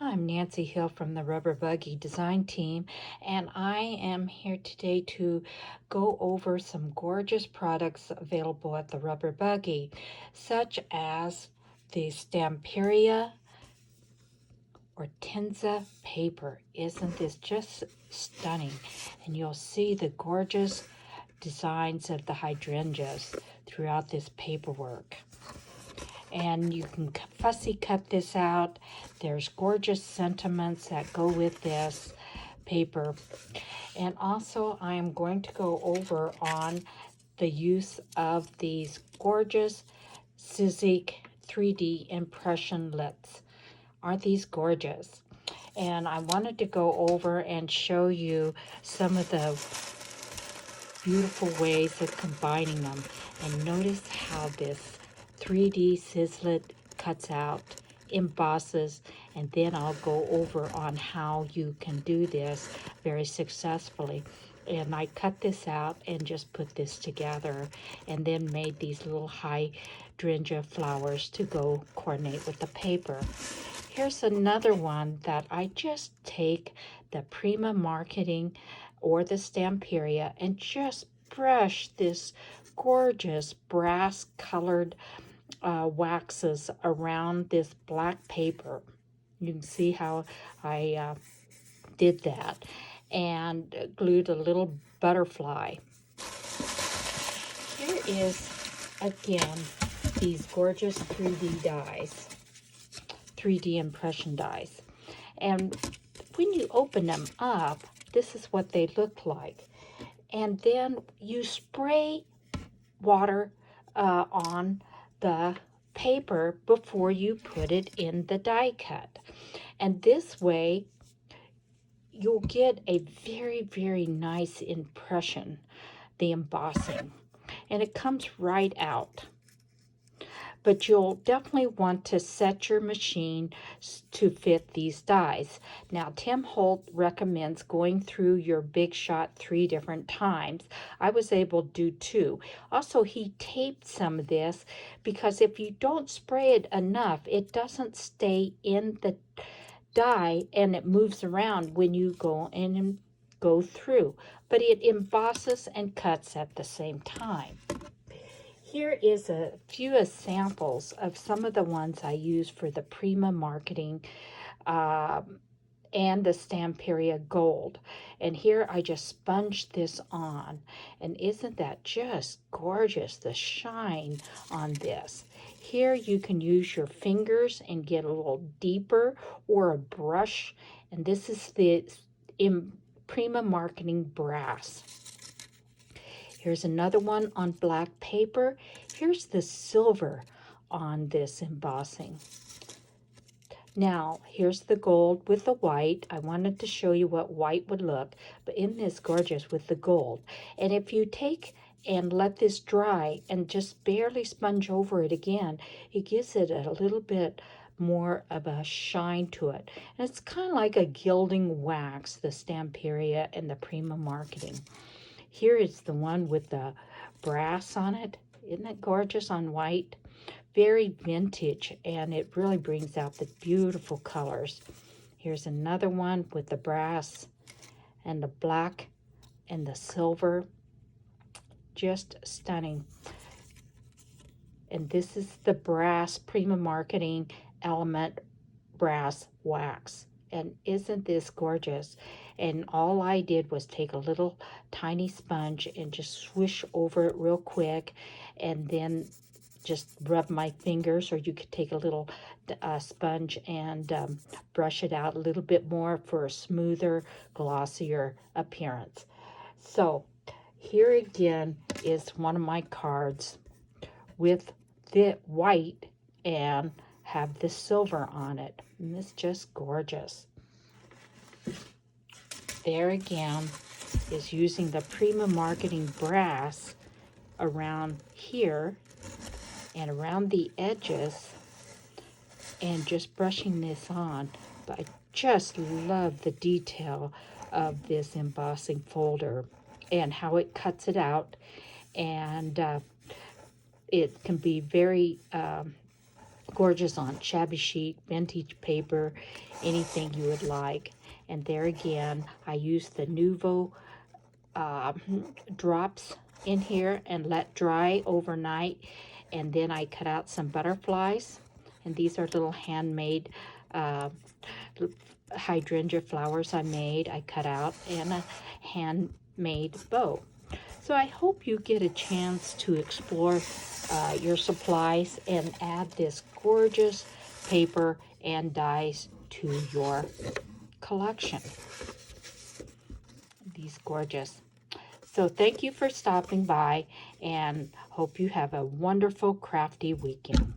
I'm Nancy Hill from the Rubber Buggy Design Team, and I am here today to go over some gorgeous products available at the Rubber Buggy, such as the Stamperia Hortensia paper. Isn't this just stunning? And you'll see the gorgeous designs of the hydrangeas throughout this paperwork. And you can fussy cut this out. There's gorgeous sentiments that go with this paper. And also I am going to go over on the use of these gorgeous Sizzix 3D Impresslits. Aren't these gorgeous? And I wanted to go over and show you some of the beautiful ways of combining them. And notice how this 3D Sizzix cuts out, embosses, and then I'll go over on how you can do this very successfully. And I cut this out and just put this together and then made these little hydrangea flowers to go coordinate with the paper. Here's another one that I just take the Prima Marketing or the Stamperia and just brush this gorgeous brass colored waxes around this black paper. You can see how I did that and glued a little butterfly. Here is again these gorgeous 3D dies, 3D impression dies, and when you open them up, this is what they look like. And then you spray water on the paper before you put it in the die cut. And this way, you'll get a very, very nice impression, the embossing. And it comes right out. But you'll definitely want to set your machine to fit these dies. Now, Tim Holtz recommends going through your Big Shot 3 different times. I was able to do 2. Also, he taped some of this because if you don't spray it enough, it doesn't stay in the die and it moves around when you go in and go through. But it embosses and cuts at the same time. Here is a few samples of some of the ones I use for the Prima Marketing and the Stamperia Gold. And here I just sponged this on. And isn't that just gorgeous, the shine on this? Here you can use your fingers and get a little deeper, or a brush. And this is the Prima Marketing Brass. Here's another one on black paper. Here's the silver on this embossing. Now, here's the gold with the white. I wanted to show you what white would look, but isn't this gorgeous with the gold? And if you take and let this dry and just barely sponge over it again, it gives it a little bit more of a shine to it. And it's kind of like a gilding wax, the Stamperia and the Prima Marketing. Here is the one with the brass on it. Isn't it gorgeous on white? Very vintage, and it really brings out the beautiful colors. Here's another one with the brass and the black and the silver. Just stunning. And this is the brass Prima Marketing Element Brass Wax. And isn't this gorgeous? And all I did was take a little tiny sponge and just swish over it real quick, and then just rub my fingers, or you could take a little sponge and brush it out a little bit more for a smoother, glossier appearance. So here again is one of my cards with the white and have the silver on it. And it's just gorgeous. There again is using the Prima Marketing brass around here and around the edges and just brushing this on. But I just love the detail of this embossing folder and how it cuts it out, and it can be very gorgeous on shabby chic, vintage paper, anything you would like. And there again, I use the Nuvo drops in here and let dry overnight. And then I cut out some butterflies. And these are little handmade hydrangea flowers I made. I cut out, and a handmade bow. So I hope you get a chance to explore your supplies and add this gorgeous paper and dies to your collection. These gorgeous. So thank you for stopping by, and hope you have a wonderful crafty weekend.